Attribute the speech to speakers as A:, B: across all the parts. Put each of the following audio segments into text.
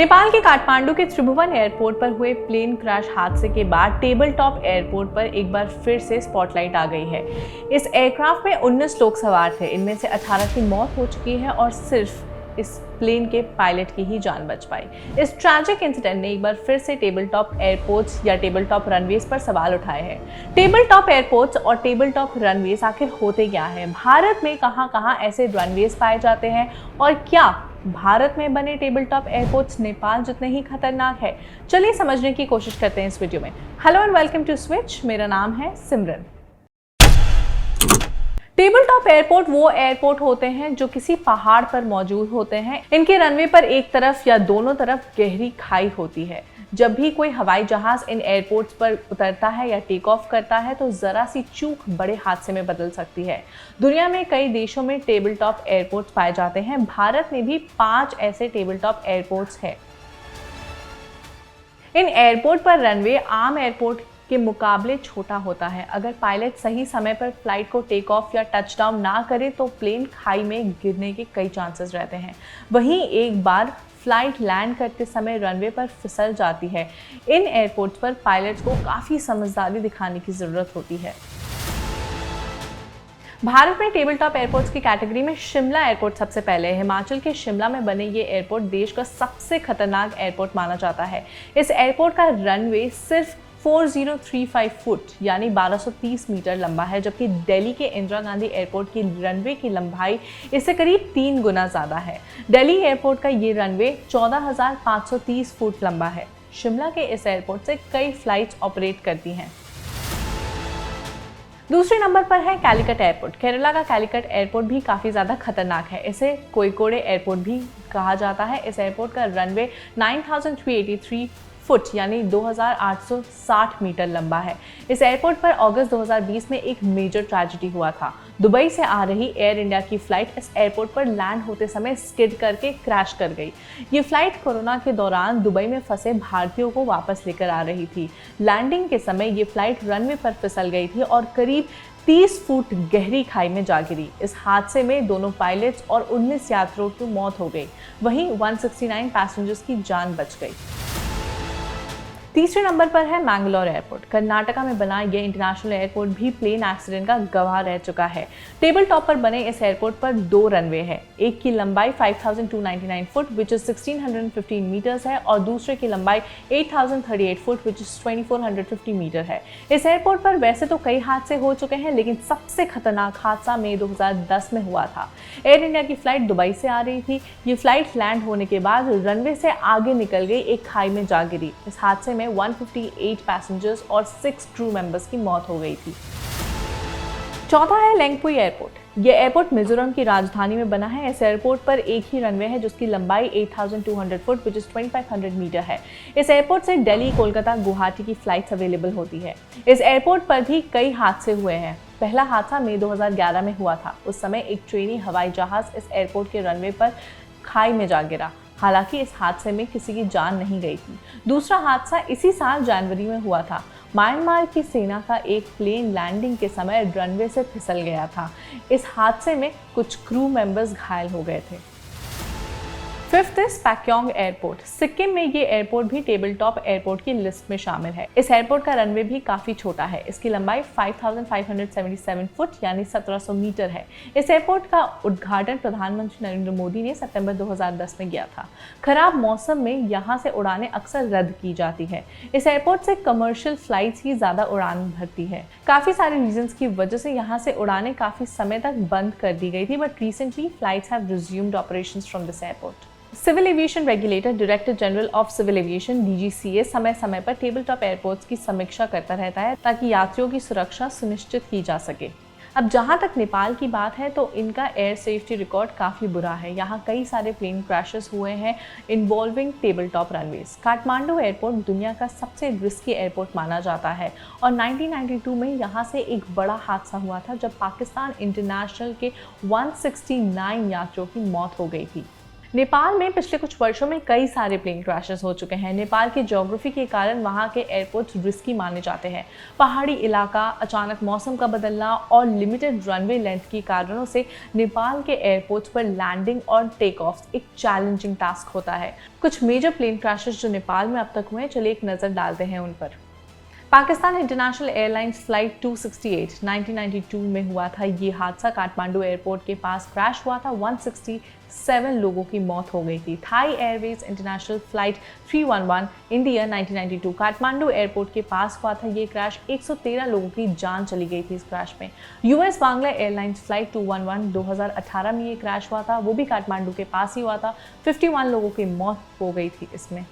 A: नेपाल के काठमांडू के त्रिभुवन एयरपोर्ट पर हुए प्लेन क्रैश हादसे के बाद टेबल टॉप एयरपोर्ट पर एक बार फिर से स्पॉटलाइट आ गई है। इस एयरक्राफ्ट में 19 लोग सवार थे। इनमें से 18 की मौत हो चुकी है और सिर्फ इस प्लेन के पायलट की ही जान बच पाई। इस ट्रैजिक इंसिडेंट ने एक बार फिर से टेबल टॉप एयरपोर्ट्स या टेबल टॉप रनवेज पर सवाल उठाए हैं। टेबल टॉप एयरपोर्ट्स और टेबल टॉप रनवेज आखिर होते क्या हैं? भारत में कहां-कहां ऐसे रनवेज पाए जाते हैं और क्या भारत में बने टेबल टॉप एयरपोर्ट्स नेपाल जितने ही खतरनाक है? चलिए समझने की कोशिश करते हैं इस वीडियो में। Hello and welcome to Switch. मेरा नाम है सिमरन। टेबल टॉप एयरपोर्ट वो एयरपोर्ट होते हैं जो किसी पहाड़ पर मौजूद होते हैं। इनके रनवे पर एक तरफ या दोनों तरफ गहरी खाई होती है। जब भी कोई हवाई जहाज इन एयरपोर्ट्स पर उतरता है या टेक ऑफ करता है तो जरा सी चूक बड़े हादसे में बदल सकती है। दुनिया में कई देशों में टेबल टॉप एयरपोर्ट्स पाए जाते हैं। भारत में भी 5 ऐसे टेबल टॉप एयरपोर्ट्स हैं। इन एयरपोर्ट पर रनवे आम एयरपोर्ट के मुकाबले छोटा होता है। अगर पायलट सही समय पर फ्लाइट को टेक ऑफ या टच डाउन ना करे तो प्लेन खाई में गिरने के कई चांसेस रहते हैं। वहीं एक बार फ्लाइट लैंड करते समय रनवे पर फिसल जाती है। इन एयरपोर्ट्स पर पायलट्स को काफ़ी समझदारी दिखाने की ज़रूरत होती है। भारत में टेबल टॉप एयरपोर्ट्स की कैटेगरी में शिमला एयरपोर्ट सबसे पहले है। हिमाचल के शिमला में बने ये एयरपोर्ट देश का सबसे खतरनाक एयरपोर्ट माना जाता है। इस एयरपोर्ट का रनवे सिर्फ 4035 फुट यानी 1230 मीटर लंबा है, जबकि दिल्ली के इंदिरा गांधी एयरपोर्ट की रनवे की लंबाई इससे करीब 3 गुना ज़्यादा है। दिल्ली एयरपोर्ट का ये रनवे 14,530 फुट लंबा है। शिमला के इस एयरपोर्ट से कई फ्लाइट्स ऑपरेट करती हैं। दूसरे नंबर पर है कैलीकट एयरपोर्ट। केरला का कैलीकट एयरपोर्ट भी काफ़ी ज़्यादा खतरनाक है। इसे कोयिकोडे एयरपोर्ट भी कहा जाता है। इस एयरपोर्ट का रनवे 9383 फुट यानी 2860 मीटर लंबा है। इस एयरपोर्ट पर अगस्त 2020 में एक मेजर ट्रेजेडी हुआ था। दुबई से आ रही एयर इंडिया की फ्लाइट इस एयरपोर्ट पर लैंड होते समय स्किड करके क्रैश कर गई। ये फ्लाइट कोरोना के दौरान दुबई में फंसे भारतीयों को वापस लेकर आ रही थी। लैंडिंग के समय ये फ्लाइट रनवे पर फिसल गई थी और करीब 30 फुट गहरी खाई में जा गिरी। इस हादसे में दोनों पायलट्स और 19 यात्रियों की मौत हो गई। वहीं 169 पैसेंजर्स की जान बच गई। तीसरे नंबर पर है मैंगलोर एयरपोर्ट। कर्नाटका में बना यह इंटरनेशनल एयरपोर्ट भी प्लेन एक्सीडेंट का गवाह रह चुका है। टेबल टॉप पर बने इस एयरपोर्ट पर 2 रनवे हैं। एक की लंबाई 5299 फुट विच इज 1615 मीटर्स है और दूसरे की लंबाई 8038 फुट विच इज 2450 मीटर है। इस एयरपोर्ट पर वैसे तो कई हादसे हो चुके हैं, लेकिन सबसे खतरनाक हादसा मई 2010 में हुआ था। एयर इंडिया की फ्लाइट दुबई से आ रही थी। ये फ्लाइट लैंड होने के बाद रनवे से आगे निकल गई, एक खाई में जा गिरी। इस हादसे में 158 पैसेंजर्स और 6 क्रू मेंबर्स की मौत हो गई थी। चौथा है लेंगपुई एयरपोर्ट। यह एयरपोर्ट मिजोरम की राजधानी में बना है। इस एयरपोर्ट पर एक ही रनवे है जिसकी लंबाई 8200 फुट विच इज 2500 मीटर है। इस एयरपोर्ट से दिल्ली, कोलकाता, गुवाहाटी की फ्लाइट्स अवेलेबल होती है। इस एयरपोर्ट पर भी कई हादसे हुए हैं। पहला हादसा मई 2011 में हुआ था। उस समय एक ट्रेनी हवाई जहाज इस एयरपोर्ट के रनवे पर खाई में जा गिरा। हालांकि इस हादसे में किसी की जान नहीं गई थी। दूसरा हादसा इसी साल जनवरी में हुआ था। म्यांमार की सेना का एक प्लेन लैंडिंग के समय रनवे से फिसल गया था। इस हादसे में कुछ क्रू मेंबर्स घायल हो गए थे। Fifth is Pakyong airport. Sikkim में ये एयरपोर्ट भी टेबल टॉप एयरपोर्ट की लिस्ट में शामिल है। इस एयरपोर्ट का रनवे भी काफ़ी छोटा है। इसकी लंबाई 5577 फुट यानी 1700 मीटर है। इस एयरपोर्ट का उद्घाटन प्रधानमंत्री नरेंद्र मोदी ने सितंबर 2010 में किया था। खराब मौसम में यहाँ से उड़ानें अक्सर रद्द की जाती है। इस एयरपोर्ट से कमर्शियल फ्लाइट्स ही ज़्यादा उड़ान भरती है। काफ़ी सारे रीजंस की वजह से यहाँ से उड़ानें काफ़ी समय तक बंद कर दी गई थी, but recently flights have resumed operations from this airport. Civil aviation regulator director general of civil aviation DGCA समय समय पर टेबल टॉप एयरपोर्ट्स की समीक्षा करता रहता है ताकि यात्रियों की सुरक्षा सुनिश्चित की जा सके। अब जहां तक नेपाल की बात है तो इनका एयर सेफ्टी रिकॉर्ड काफ़ी बुरा है। यहां कई सारे प्लेन क्रैशेस हुए हैं involving table top runways. Kathmandu airport दुनिया का सबसे रिस्की एयरपोर्ट माना जाता है और 1992 में यहां से एक बड़ा हादसा हुआ था जब पाकिस्तान इंटरनेशनल के 169 यात्रियों की मौत हो गई थी। नेपाल में पिछले कुछ वर्षों में कई सारे प्लेन क्रैशेस हो चुके हैं। नेपाल की ज्योग्राफी के कारण वहाँ के एयरपोर्ट्स रिस्की माने जाते हैं। पहाड़ी इलाका, अचानक मौसम का बदलना और लिमिटेड रनवे लेंथ के कारणों से नेपाल के एयरपोर्ट्स पर लैंडिंग और टेक ऑफ एक चैलेंजिंग टास्क होता है। कुछ मेजर प्लेन क्रैशेस जो नेपाल में अब तक हुए हैं, चलिए एक नज़र डालते हैं उन पर। पाकिस्तान इंटरनेशनल एयरलाइंस फ्लाइट 268 1992 में हुआ था। ये हादसा काठमांडू एयरपोर्ट के पास क्रैश हुआ था। 167 लोगों की मौत हो गई थी। Thai Airways international flight 311 India 1992 Kathmandu airport के पास हुआ था। ये क्रैश 113 लोगों की जान चली गई थी इस क्रैश में। यूएस बांग्ला एयरलाइंस फ्लाइट 211 2018 में ये क्रैश हुआ था, वो भी काठमांडू के पास ही हुआ था। 51 लोगों की मौत हो गई थी इसमें।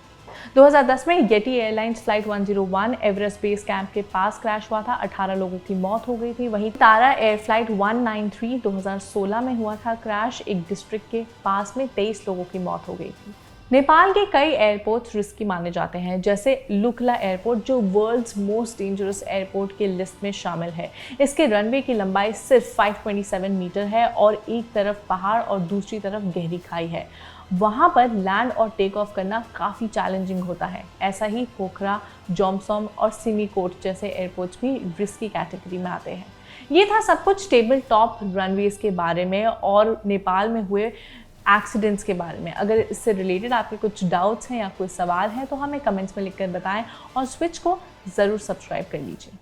A: 2010 में Yeti airlines flight 101 Everest base camp के पास क्रैश हुआ था। 18 लोगों की मौत हो गई थी। वहीं तारा एयर फ्लाइट 193 2016 में हुआ था क्रैश, एक डिस्ट्रिक्ट के पास में 23 लोगों की मौत हो गई थी। नेपाल के कई एयरपोर्ट्स रिस्की माने जाते हैं, जैसे लुकला एयरपोर्ट जो वर्ल्ड्स मोस्ट डेंजरस एयरपोर्ट के लिस्ट में शामिल है। इसके रनवे की लंबाई सिर्फ 527 मीटर है और एक तरफ पहाड़ और दूसरी तरफ गहरी खाई है। वहाँ पर लैंड और टेक ऑफ करना काफ़ी चैलेंजिंग होता है। ऐसा ही पोखरा, जोमसोम और सिमीकोट जैसे एयरपोर्ट्स भी रिस्की कैटेगरी में आते हैं। ये था सब कुछ टेबल टॉप रनवेज के बारे में और नेपाल में हुए एक्सीडेंट्स के बारे में। अगर इससे रिलेटेड आपके कुछ डाउट्स हैं या कोई सवाल है तो हमें कमेंट्स में लिखकर बताएं और स्विच को ज़रूर सब्सक्राइब कर लीजिए।